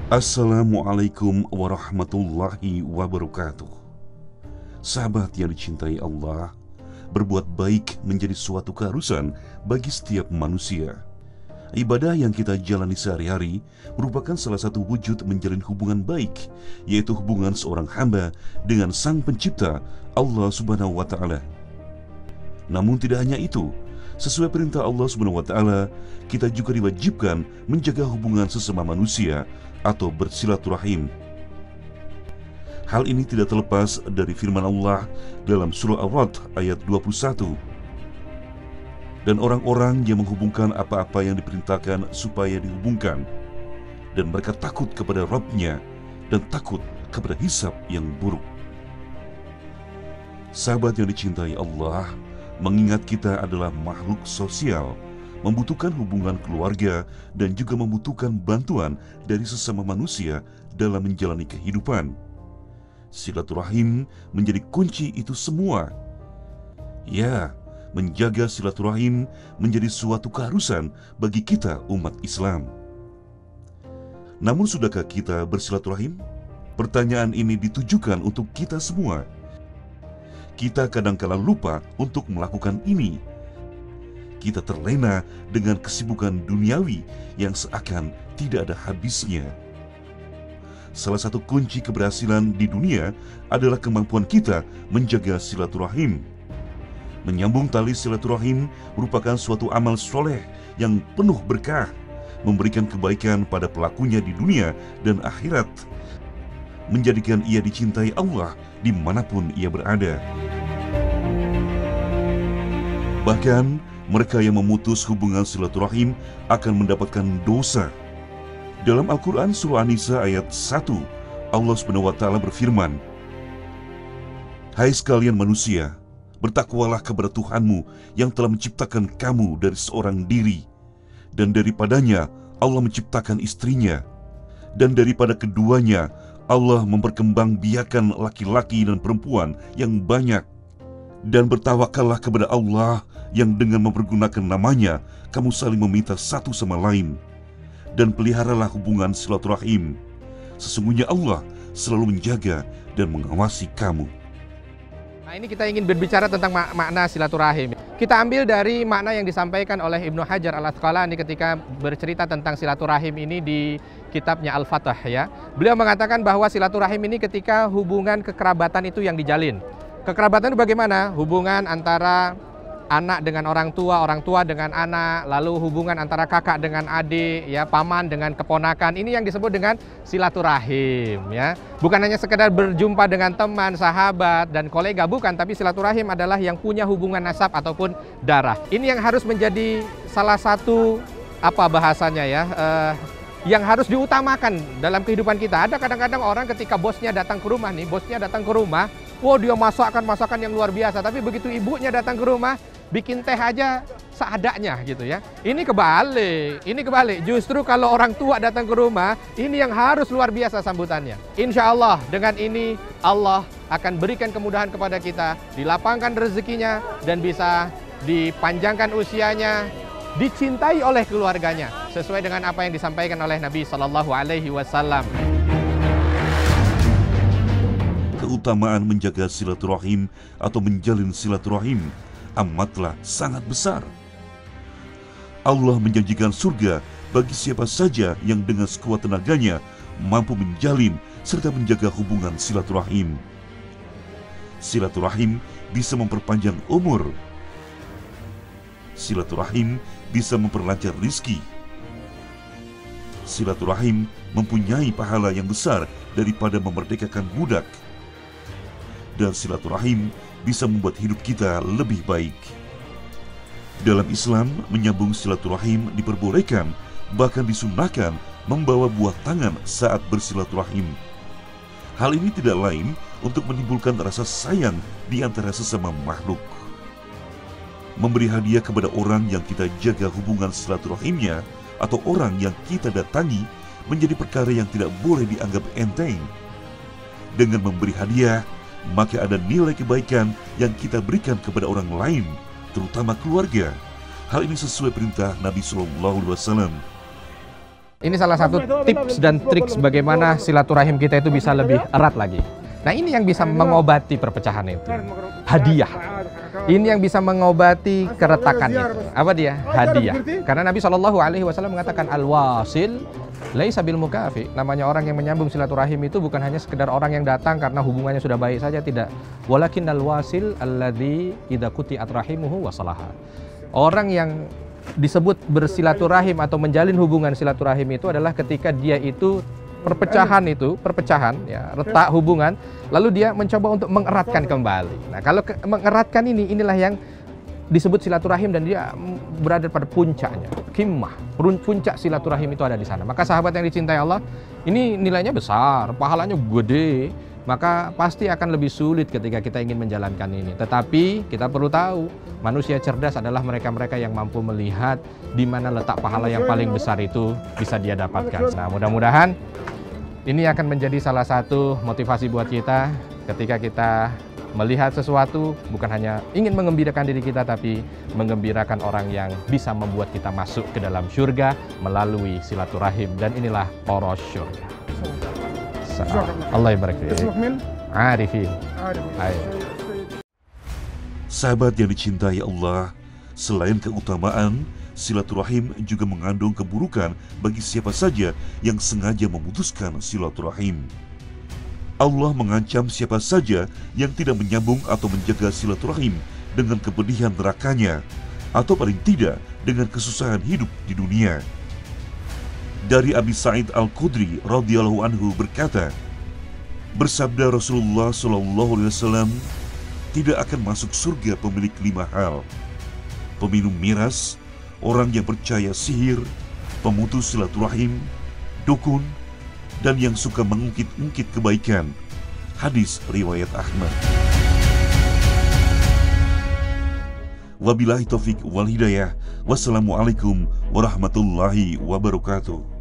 Assalamualaikum warahmatullahi wabarakatuh. Sahabat yang dicintai Allah, berbuat baik menjadi suatu keharusan bagi setiap manusia. Ibadah yang kita jalani sehari-hari merupakan salah satu wujud menjalin hubungan baik, yaitu hubungan seorang hamba dengan Sang Pencipta, Allah Subhanahu wa Ta'ala. Namun tidak hanya itu, sesuai perintah Allah Subhanahu wa Ta'ala, kita juga diwajibkan menjaga hubungan sesama manusia atau bersilaturahim. Hal ini tidak terlepas dari firman Allah dalam surah Ar-Ra'd ayat 21. Dan orang-orang yang menghubungkan apa-apa yang diperintahkan supaya dihubungkan, dan mereka takut kepada Rabb-Nya dan takut kepada hisab yang buruk. Sahabat yang dicintai Allah, mengingat kita adalah makhluk sosial, membutuhkan hubungan keluarga dan juga membutuhkan bantuan dari sesama manusia dalam menjalani kehidupan. Silaturahim menjadi kunci itu semua. Ya, menjaga silaturahim menjadi suatu keharusan bagi kita umat Islam. Namun sudahkah kita bersilaturahim? Pertanyaan ini ditujukan untuk kita semua. Kita kadang-kala lupa untuk melakukan ini. Kita terlena dengan kesibukan duniawi yang seakan tidak ada habisnya. Salah satu kunci keberhasilan di dunia adalah kemampuan kita menjaga silaturahim. Menyambung tali silaturahim merupakan suatu amal soleh yang penuh berkah, memberikan kebaikan pada pelakunya di dunia dan akhirat, menjadikan ia dicintai Allah dimanapun ia berada. Bahkan mereka yang memutus hubungan silaturahim akan mendapatkan dosa. Dalam Al-Quran surah An-Nisa ayat 1, Allah Subhanahu wa Ta'ala berfirman, "Hai sekalian manusia, bertakwalah kepada Tuhanmu yang telah menciptakan kamu dari seorang diri, dan daripadanya Allah menciptakan istrinya, dan daripada keduanya Allah memperkembangbiakan laki-laki dan perempuan yang banyak. Dan bertawakallah kepada Allah yang dengan mempergunakan namanya kamu saling meminta satu sama lain. Dan peliharalah hubungan silaturahim. Sesungguhnya Allah selalu menjaga dan mengawasi kamu." Nah, ini kita ingin berbicara tentang makna silaturahim. Kita ambil dari makna yang disampaikan oleh Ibnu Hajar Al-Asqalani ketika bercerita tentang silaturahim ini di kitabnya Al-Fath ya. Beliau mengatakan bahwa silaturahim ini ketika hubungan kekerabatan itu yang dijalin. Kekerabatan itu bagaimana? Hubungan antara anak dengan orang tua dengan anak, lalu hubungan antara kakak dengan adik, ya, paman dengan keponakan. Ini yang disebut dengan silaturahim, ya. Bukan hanya sekedar berjumpa dengan teman, sahabat, dan kolega, bukan, tapi silaturahim adalah yang punya hubungan nasab ataupun darah. Ini yang harus menjadi salah satu bahasanya ya, yang harus diutamakan dalam kehidupan kita. Ada kadang-kadang orang ketika bosnya datang ke rumah, wow, dia masakan yang luar biasa, tapi begitu ibunya datang ke rumah, bikin teh aja seadanya gitu ya. Ini kebalik. Justru kalau orang tua datang ke rumah, ini yang harus luar biasa sambutannya. Insya Allah dengan ini Allah akan berikan kemudahan kepada kita, dilapangkan rezekinya, dan bisa dipanjangkan usianya, dicintai oleh keluarganya, sesuai dengan apa yang disampaikan oleh Nabi Shallallahu Alaihi Wasallam. Keutamaan menjaga silaturahim atau menjalin silaturahim amatlah sangat besar. Allah menjanjikan surga bagi siapa saja yang dengan sekuat tenaganya mampu menjalin serta menjaga hubungan silaturahim. Silaturahim bisa memperpanjang umur. Silaturahim bisa memperlancar rizki. Silaturahim mempunyai pahala yang besar daripada memerdekakan budak. Dan silaturahim bisa membuat hidup kita lebih baik. Dalam Islam, menyambung silaturahim diperbolehkan, bahkan disunnahkan membawa buah tangan saat bersilaturahim. Hal ini tidak lain untuk menimbulkan rasa sayang di antara sesama makhluk. Memberi hadiah kepada orang yang kita jaga hubungan silaturahimnya atau orang yang kita datangi menjadi perkara yang tidak boleh dianggap enteng. Dengan memberi hadiah, maka ada nilai kebaikan yang kita berikan kepada orang lain, terutama keluarga. Hal ini sesuai perintah Nabi SAW. Ini salah satu tips dan trik bagaimana silaturahim kita itu bisa lebih erat lagi. Nah, ini yang bisa mengobati perpecahan itu. Hadiah. Ini yang bisa mengobati keretakan itu. Apa dia? Hadiah. Karena Nabi SAW mengatakan al-wasil laisa bil mukafi. Namanya orang yang menyambung silaturahim itu bukan hanya sekedar orang yang datang karena hubungannya sudah baik saja, tidak. Walakinnal wasil alladzi idza quti'at rahimuhu wa salaha. Orang yang disebut bersilaturahim atau menjalin hubungan silaturahim itu adalah ketika dia itu perpecahan ya, retak hubungan, lalu dia mencoba untuk mengeratkan kembali. Nah, kalau mengeratkan inilah yang disebut silaturahim dan dia berada pada puncaknya. Kimmah, puncak silaturahim itu ada di sana. Maka sahabat yang dicintai Allah, ini nilainya besar, pahalanya gede. Maka pasti akan lebih sulit ketika kita ingin menjalankan ini. Tetapi kita perlu tahu, manusia cerdas adalah mereka-mereka yang mampu melihat di mana letak pahala yang paling besar itu bisa dia dapatkan. Nah, mudah-mudahan ini akan menjadi salah satu motivasi buat kita ketika kita melihat sesuatu, bukan hanya ingin mengembirakan diri kita, tapi menggembirakan orang yang bisa membuat kita masuk ke dalam surga melalui silaturahim. Dan inilah poros surga. Allah barik fiik. Arifin. Sahabat yang dicintai Allah, selain keutamaan, silaturahim juga mengandung keburukan bagi siapa saja yang sengaja memutuskan silaturahim. Allah mengancam siapa saja yang tidak menyambung atau menjaga silaturahim dengan kepedihan nerakanya, atau paling tidak dengan kesusahan hidup di dunia. Dari Abi Sa'id Al-Khudri radhiyallahu anhu berkata, bersabda Rasulullah SAW, tidak akan masuk surga pemilik 5 hal: peminum miras, orang yang percaya sihir, pemutus silaturahim, dukun, dan yang suka mengungkit-ungkit kebaikan. Hadis riwayat Ahmad. Wabillahi taufik wal hidayah. Wassalamualaikum warahmatullahi wabarakatuh.